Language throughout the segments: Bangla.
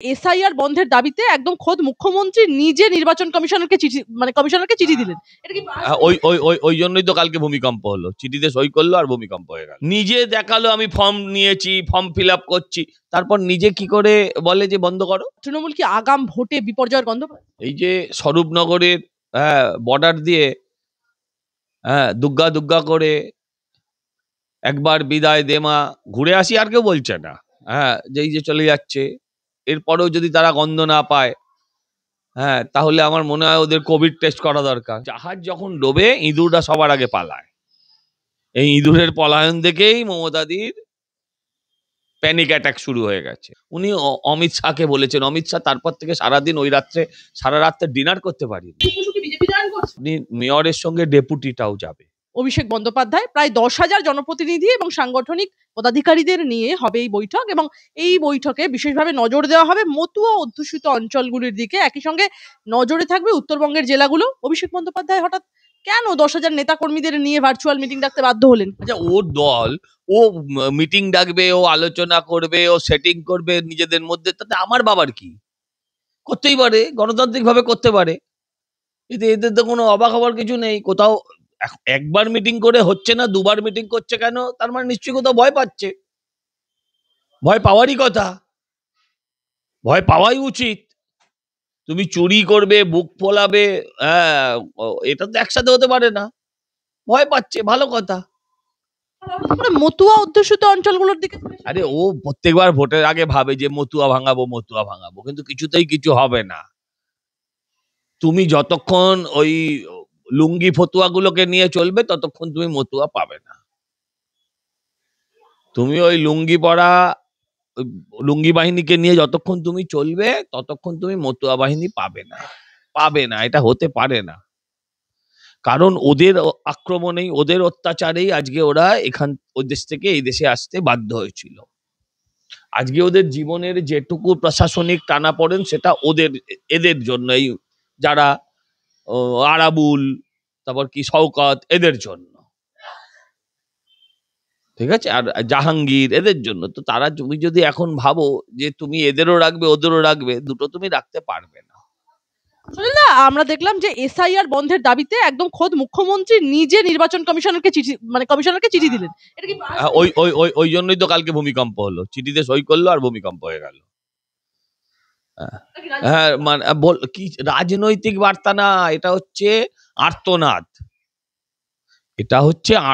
এসআইআর বন্ধের দাবিতে একদম খোদ মুখ্যমন্ত্রী নিজে নির্বাচন কমিশনারকে চিঠি দিলেন। এটা কি ওই জন্যই তো কালকে ভূমিকম্প হলো, চিঠিতে সই করলো আর ভূমিকম্প হয়ে গেল। নিজে দেখালো আমি ফর্ম নিয়েছি, ফর্ম ফিল আপ করছি, তারপর নিজে কি করে বলে যে বন্ধ করো। তৃণমূল কি আগাম ভোটে বিপর্যয়ের গন্ধ পায়? এই যে স্বরূপনগরের বর্ডার দিয়ে দুগ্গা দুগ্গা করে একবার বিদায় দেমা ঘুরে আসি, আর কেউ বলছে না। যেই যে চলে যাচ্ছে, এরপরেও যদি তারা গন্ধ না পায়, তাহলে আমার মনে হয় ওদের কোভিড টেস্ট করা দরকার। জাহাজ যখন ডোবে ইঁদুররা সবার আগে পালায়। এই ইঁদুরের পলায়ন দেখেই মমতাদির প্যানিক অ্যাটাক শুরু হয়ে গেছে। উনি অমিত শাহকে বলেছেন, অমিত শাহ তারপর থেকে সারাদিন সারা রাত্রে ডিনার করতে পারি। মেয়রের সঙ্গে ডেপুটিটাও যাবে। অভিষেক বন্দ্যোপাধ্যায় প্রায় 10,000 জনপ্রতিনিধি এবং সাংগঠনিক পদাধিকারীদের নিয়ে হবে এই বৈঠক, এবং এই বৈঠকে বিশেষভাবে নজর দেওয়া হবে মতুয়া অধ্যুষিত অঞ্চলগুলির দিকে। একই সঙ্গে নজরে থাকবে উত্তরবঙ্গের জেলাগুলো। অভিষেক বন্দ্যোপাধ্যায় হঠাৎ কেন 10,000 নেতা কর্মীদের নিয়ে ভার্চুয়াল মিটিং ডাকতে বাধ্য হলেন? আচ্ছা, ওর দল, ও মিটিং ডাকবে, ও আলোচনা করবে, ও সেটিং করবে নিজেদের মধ্যে, তাতে আমার বাবার কি? করতেই পারে, গণতান্ত্রিক ভাবে করতে পারে। এদের তো কোনো অবাক হওয়ার কিছু নেই। কোথাও একবার মিটিং করে হচ্ছে না, দুবার মিটিং করছে কেন? তার মানে নিশ্চয়ই কোথাও ভয় পাচ্ছে। ভয় পাওয়ারই কথা, ভয় পাওয়াই উচিত। তুমি চুরি করবে, বুক ফোলাবে, এটা তো একসাথে হতে পারে না। ভয় পাচ্ছে, ভালো কথা। মতুয়া অধ্যুষিত অঞ্চলগুলোর দিকে, আরে ও প্রত্যেকবার ভোটের আগে ভাবে যে মতুয়া ভাঙাবো, কিন্তু কিছুতেই কিছু হবে না। তুমি যতক্ষণ ওই লুঙ্গি ফতুয়া গুলোকে নিয়ে চলবে, ততক্ষণ তুমি মতুয়া পাবে না। তুমি ওই লুঙ্গি বাহিনীকে নিয়ে যতক্ষণ তুমি চলবে, ততক্ষণ তুমি মতুয়া বাহিনী পাবে না। এটা হতে পারে না। কারণ ওদের আক্রমণেই, ওদের অত্যাচারেই আজকে ওরা ওই দেশ থেকে এই দেশে আসতে বাধ্য হয়েছিল। আজকে ওদের জীবনের যেটুকু প্রশাসনিক টানাপোড়েন, সেটা এদের জন্যই, যারা আরাবুল, তারপর কি শওকত, এদের জন্য, ঠিক আছে, আর জাহাঙ্গীর, এদের জন্য। তো তুমি যদি এখন ভাবো যে তুমি এদেরও রাখবে ওদেরও রাখবে, দুটো তুমি রাখতে পারবে না। আমরা দেখলাম যে এসআইআর বন্ধের দাবিতে একদম খোদ মুখ্যমন্ত্রী নিজে নির্বাচন কমিশনারকে চিঠি দিলেন। এটা কি ওই জন্যই তো কালকে ভূমিকম্প হলো, চিঠিতে সই করলো আর ভূমিকম্প হয়ে গেল। মানে কি রাজনৈতিক বার্তা না, এটা হচ্ছে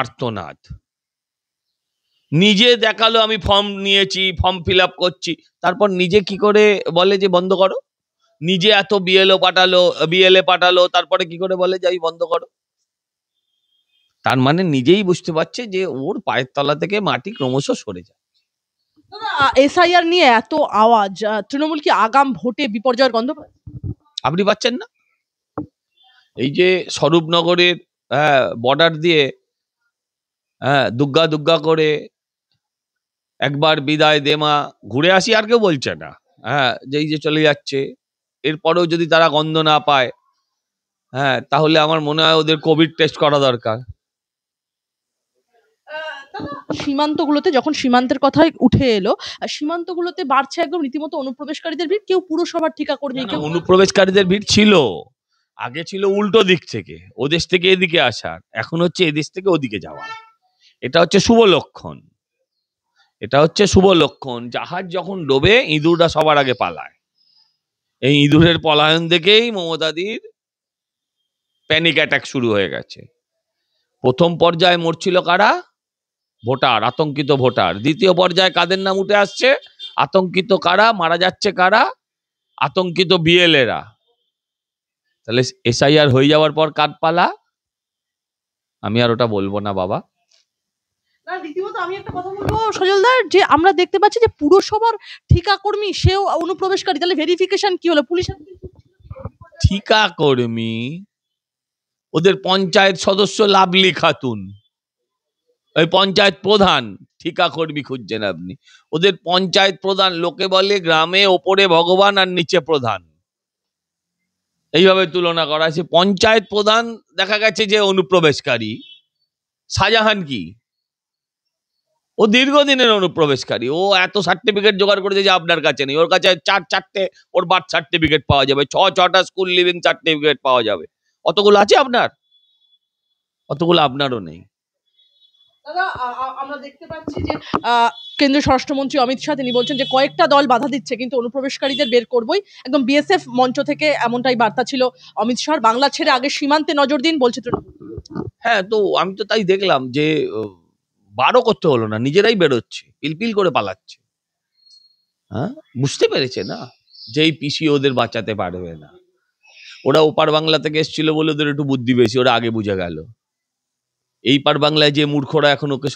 আর্তনাদ। নিজে দেখালো আমি ফর্ম নিয়েছি, ফর্ম ফিল আপ করছি, তারপর নিজে কি করে বলে যে বন্ধ করো। নিজে এত বিএলএ পাঠালো, তারপরে কি করে বলে যে আমি বন্ধ করো। তার মানে নিজেই বুঝতে পারছে যে ওর পায়ের তলা থেকে মাটি ক্রমশ সরে যায়। এসআইআর নিয়ে এত আওয়াজ, তৃণমূল কি আগাম ভোটে বিপর্যয়ের গন্ধ পায়? আপনি পাচ্ছেন না? এই যে স্বরূপনগরের বর্ডার দিয়ে দুগ্গা দুগ্গা করে একবার বিদায় দেমা ঘুরে আসি, আর কেউ বলছে না। যেই যে চলে যাচ্ছে, এরপরেও যদি তারা গন্ধ না পায়, তাহলে আমার মনে হয় ওদের কোভিড টেস্ট করা দরকার। সীমান্তগুলোতে যখন সীমান্তের কথাই উঠে এলো, সীমান্তগুলোতে বাড়ছে একদম রীতিমতো অনুপ্রবেশকারীদের ভিড়। কেউ পুরসভার ঠিকা করবে, কেউ অনুপ্রবেশকারীদের ভিড় ছিল, আগে ছিল উল্টো দিক থেকে, ওদেশ থেকে এদিকে আসার, এখন হচ্ছে এদেশ থেকে ওদিকে যাওয়া। এটা হচ্ছে শুভ লক্ষণ। জাহাজ যখন ডোবে ইঁদুররা সবার আগে পালায়। এই ইঁদুরের পলায়ন দেখেই মমতাদির প্যানিক অ্যাটাক শুরু হয়ে গেছে। প্রথম পর্যায়ে মরছিল কারা? আতঙ্কিত ভোটার। দ্বিতীয় পর্যায়ে কাদের নাম উঠে আসছে? আতঙ্কিত কারা, মারা যাচ্ছে কারা? আতঙ্কিত বিএলএরা। তাহলে এসআইআর হয়ে যাওয়ার পর কার পালা? আমি আর ওটা বলবো না বাবা। রীতিমতো আমি একটা কথা বলবো সজলদার, যে আমরা দেখতে পাচ্ছি যে পুরসভার ঠিকা কর্মী সেও অনুপ্রবেশকারী। তাহলে ভেরিফিকেশন কি হলো? পুলিশের ঠিকা কর্মী, ওদের পঞ্চায়েত সদস্য লাভলি খাতুন, ওই পঞ্চায়েত প্রধান। ঠিকা কর্মী খুঁজছেন আপনি? ওদের পঞ্চায়েত প্রধান, লোকে বলে গ্রামে ওপরে ভগবান আর নিচে প্রধান, এইভাবে তুলনা করা আছে। পঞ্চায়েত প্রধান দেখা গেছে যে অনুপ্রবেশকারী। শাহজাহান কি ও দীর্ঘদিনের অনুপ্রবেশকারী। ও এত সার্টিফিকেট জোগাড় করেছে যে আপনার কাছে নেই। ওর কাছে চারটে ওর বার্থ সার্টিফিকেট পাওয়া যাবে, ছটা স্কুল লিভিং সার্টিফিকেট পাওয়া যাবে। অতগুলো আছে আপনার? অতগুলো আপনারও নেই। দাদা আমরা দেখতে পাচ্ছি যে কেন্দ্রীয় স্বরাষ্ট্রমন্ত্রী অমিত শাহ তিনি বলছেন যে কয়েকটা দল বাধা দিচ্ছে কিন্তু অনুপ্রবেশকারীদের বের করবই। একদম বিএসএফ মঞ্চ থেকে এমনটাই বার্তা ছিল অমিত শাহর। বাংলা ছেড়ে আগে সীমান্তে নজর দিন বলছে তৃণমূল। হ্যাঁ, তো আমি তো তাই দেখলাম যে বারও করতে হলো না, নিজেরাই বেরোচ্ছে, পিলপিল করে পালাচ্ছে। হ্যাঁ, বুঝতে পেরেছে না যে এই পিসি ওদের বাঁচাতে পারবে না। ওরা ওপার বাংলা থেকে এসেছিল বলে ওদের একটু বুদ্ধি বেশি, ওরা আগে বুঝে গেল। এই পার বাংলায় যে মূর্খরা এখন ওকে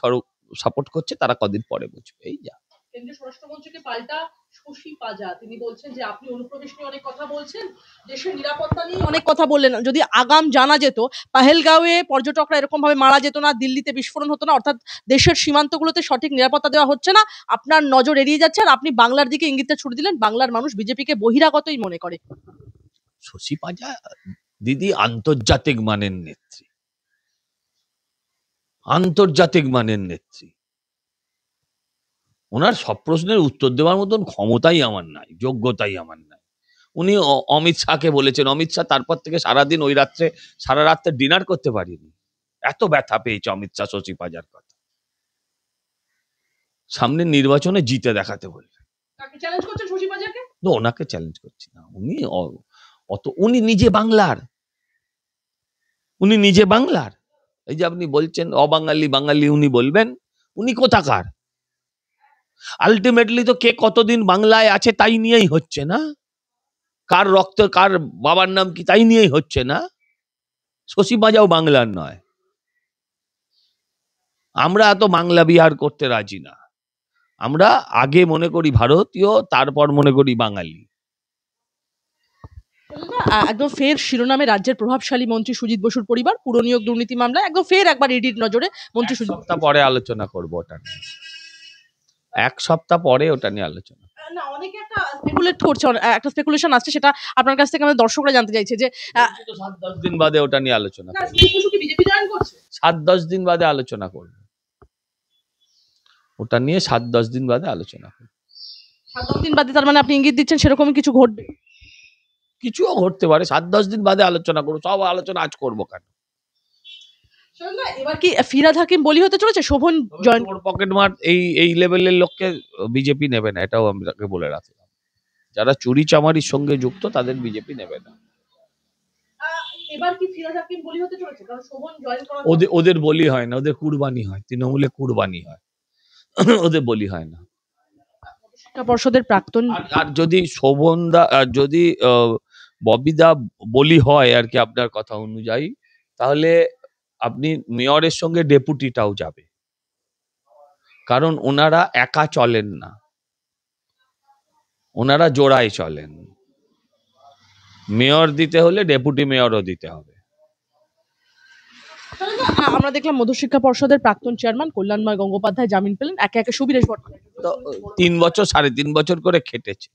সাপোর্ট করছে তারা কদিন পরে বুঝবে। এই যা। কেন্দ্রীয় স্বরাষ্ট্রমন্ত্রীকে পাল্টা শশী পাজা তিনি বলছেন যে আপনি অনুপ্রবেশ নিয়ে অনেক কথা বলছেন, দেশের নিরাপত্তা নিয়ে অনেক কথা বললেন। যদি আগাম জানা যেত পাহেলগাঁওয়ে পর্যটকরা এরকম ভাবে মারা যেত না, দিল্লিতে বিস্ফোরণ হতো না, অর্থাৎ দেশের সীমান্তগুলোতে সঠিক নিরাপত্তা দেওয়া হচ্ছে না, আপনার নজর এড়িয়ে যাচ্ছে আর আপনি বাংলার দিকে ইঙ্গিতটা ছুড়ে দিলেন। বাংলার মানুষ বিজেপিকে বহিরাগতই মনে করে। শশী পাজা দিদি আন্তর্জাতিক মানের নেত্রী, আন্তর্জাতিক মানের নেত্রী। ওনার সব প্রশ্নের উত্তর দেওয়ার মতন ক্ষমতাই আমার নাই, যোগ্যতাই আমার নাই। উনি অমিত শাহকে বলেছেন, অমিত শাহ তারপর থেকে সারাদিন ওই রাত্রে সারা রাত্রে ডিনার করতে পারিনি, এত ব্যথা পেয়েছে অমিত শাহ শশী পাজার কথা। সামনে নির্বাচনে জিতে দেখাতে বলবে। কাকে চ্যালেঞ্জ করছেন শশী পাজাকে? তো ওনাকে চ্যালেঞ্জ করছি না, উনি নিজে বাংলার, উনি নিজে বাংলার। এই যে আপনি বলছেন অবাঙালি বাঙালি উনি বলবেন, উনি কোথাকার? আলটিমেটলি তো কে কতদিন বাংলায় আছে তাই নিয়েই হচ্ছে না, কার রক্ত কার বাবার নাম কি তাই নিয়েই হচ্ছে না। শশী পাজাও বাংলার নয়। আমরা এত বাংলা বিহার করতে রাজি না। আমরা আগে মনে করি ভারতীয়, তারপর মনে করি বাঙালি। একদম ফের শিরোনামে রাজ্যের প্রভাবশালী মন্ত্রী সুজিত বসুর পরিবার পুরনিয়োগ দুর্নীতি মামলায় একদম ফের একবার ইডির নজরে মন্ত্রী সুজিত। সপ্তাহ পরে আলোচনা করবো ওটা নিয়ে, এক সপ্তাহ পরে ওটা নিয়ে আলোচনা। না, অনেকে একটা স্পেকুলেট করছে, একটা স্পেকুলেশন আসছে, সেটা আপনার কাছ থেকে আমাদের দর্শকরা জানতে চাইছে যে 7-10 দিন বাদে ওটা নিয়ে আলোচনা করবো। বিজেপি জয়েন করছে 7-10 দিন বাদে আলোচনা করবো ওটা নিয়ে, 7-10 দিন বাদে আলোচনা করবো। 7-10 দিন বাদে, তার মানে আপনি ইঙ্গিত দিচ্ছেন সেরকম কিছু ঘটবে? কিছুও ঘটতে পারে, 7-10 দিন বাদে আলোচনা করবো। সব আলোচনা আজ করবো কেন? এবার কি ফিরহাদ হাকিম বলি হতে চলেছে? শোভন জয়েন পকেট মার এই লেভেলের লোককে বিজেপি নেবে না, এটাও আমি বলে রাখলাম। যারা চুরি চামারির সঙ্গে যুক্ত তাদের বিজেপি নেবে না। এবার কি ফিরহাদ হাকিম বলি হতে চলেছে? কারণ শোভন জয়েন করা ওদের বলি হয় না, ওদের কুরবানি হয়, তৃণমূলে কুরবানি হয়, ওদের বলি হয় না। শিক্ষা পর্ষদের প্রাক্তন আর যদি শোভনদা, যদি ববিদা বলি হয় আর কি আপনার কথা অনুযায়ী, তাহলে আপনি মেয়রের সঙ্গে ডেপুটিটাও যাবে, কারণ ওনারা একা চলেন না, ওনারা জোড়ায় চলেন। মেয়র দিতে হলে ডেপুটি মেয়রও দিতে হবে। আমরা দেখলাম মধ্যশিক্ষা পর্ষদের প্রাক্তন চেয়ারম্যান কল্যাণময় গঙ্গোপাধ্যায় জামিন পেলেন, একে একে সুবীরেশ ভট্টাচার্য। 3 বছর 3.5 বছর করে খেটেছে,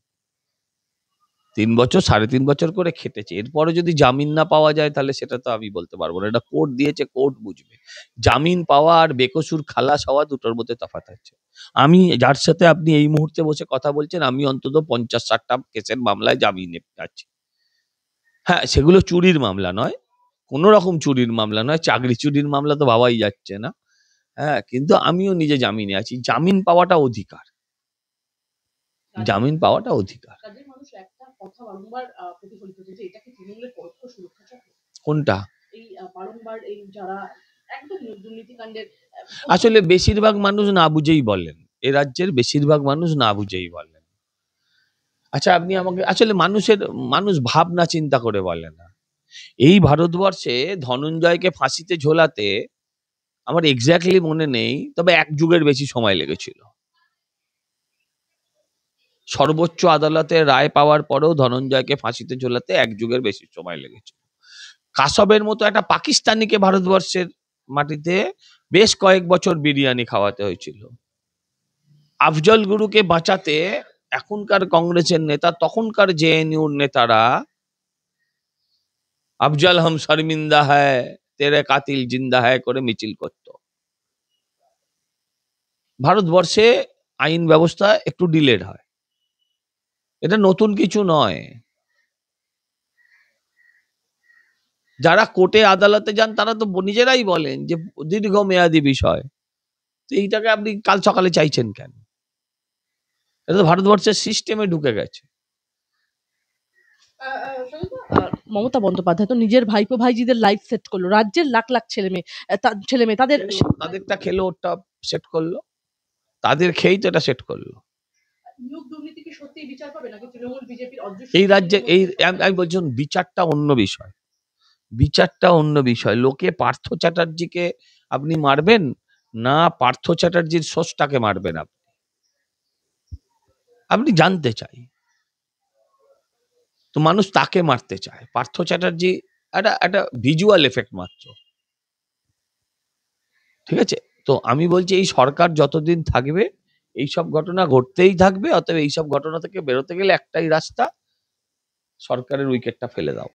3 বছর 3.5 বছর করে খেটেছে। এরপরে যদি জামিন না পাওয়া যায় তাহলে সেটা তো আমি বলতে পারবো না, এটা কোর্ট দিয়েছে, কোর্ট বুঝবে। জামিন পাওয়া আর বেকসুর খালাস হওয়া দুটোর মধ্যে তফাৎ আছে। আমি যার সাথে আপনি এই মুহূর্তে বসে কথা বলছেন, আমি অন্তত 50-60টা কেসের মামলায় জামিনে আছি। হ্যাঁ, সেগুলো চুরির মামলা নয়, কোনো রকম চুরির মামলা নয়, চাকরি চুরির মামলা তো ভাবাই যাচ্ছে না। হ্যাঁ, কিন্তু আমিও নিজে জামিনে আছি। জামিন পাওয়াটা অধিকার, জামিন পাওয়াটা অধিকার। কোনটা? আসলে বেশিরভাগ মানুষ না বুঝেই বলেন, এ রাজ্যের বেশিরভাগ মানুষ না বুঝেই বলেন। আচ্ছা, আপনি আমাকে আসলে মানুষ ভাবনা চিন্তা করে বলে না। এই ভারতবর্ষে ধনঞ্জয়কে ফাঁসিতে ঝোলাতে আমার এক্স্যাক্টলি মনে নেই, তবে 1 যুগের বেশি সময় লেগেছিল। সর্বোচ্চ আদালতের রায় পাওয়ার পরেও ধনঞ্জয়কে ফাঁসিতে ঝোলাতে 1 যুগের বেশি সময় লেগেছিল। কাসবের মতো একটা পাকিস্তানিকে ভারতবর্ষের মাটিতে বেশ কয়েক বছর বিরিয়ানি খাওয়াতে হয়েছিল। আফজল গুরুকে বাঁচাতে এখনকার কংগ্রেসের নেতা, তখনকার জেএনইউর নেতারা আফজল হাম শর্মিন্দা হ্যায়, তেরে কাতিল জিন্দা হ্যায় করে মিছিল করত। ভারতবর্ষে আইন ব্যবস্থা একটু ডিলেড হয়, এটা নতুন কিছু নয়। যারা কোর্টে আদালতে যান তারা তো নিজেরাই বলেন যে দীর্ঘমেয়াদী বিষয়, তো এইটাকে আপনি কাল সকালে চাইছেন কেন? এটা তো ভারতবর্ষের সিস্টেমে ঢুকে গেছে। মমতা বন্দ্যোপাধ্যায় তো নিজের ভাইপো ভাইজিদের লাইফ সেট করলো, রাজ্যের লাখ লাখ ছেলে মেয়ে তাদের তাদেরটা খেলো, ওটা সেট করলো, তাদের খেয়েই তো এটা সেট করলো। নিয়োগ দুর্নীতি কি সত্যিই বিচার পাবে নাকি তৃণমূল বিজেপির এই রাজ্যে আমি বলছি বিচারটা অন্য বিষয়, বিচারটা অন্য বিষয়। লোকে পার্থ চ্যাটার্জিকে আপনি মারবেন না পার্থ চ্যাটার্জির সোর্সটাকে মারবেন? আপনি জানতে চাই তো মানুষ তাকে মারতে চায়। পার্থ চ্যাটার্জি একটা ভিজুয়াল এফেক্ট মাত্র, ঠিক আছে? তো আমি বলছি এই সরকার যতদিন থাকবে এইসব ঘটনা ঘটতেই থাকবে। অতএব এইসব ঘটনা থেকে বেরোতে গেলে একটাই রাস্তা, সরকারের উইকেটটা ফেলে দাও।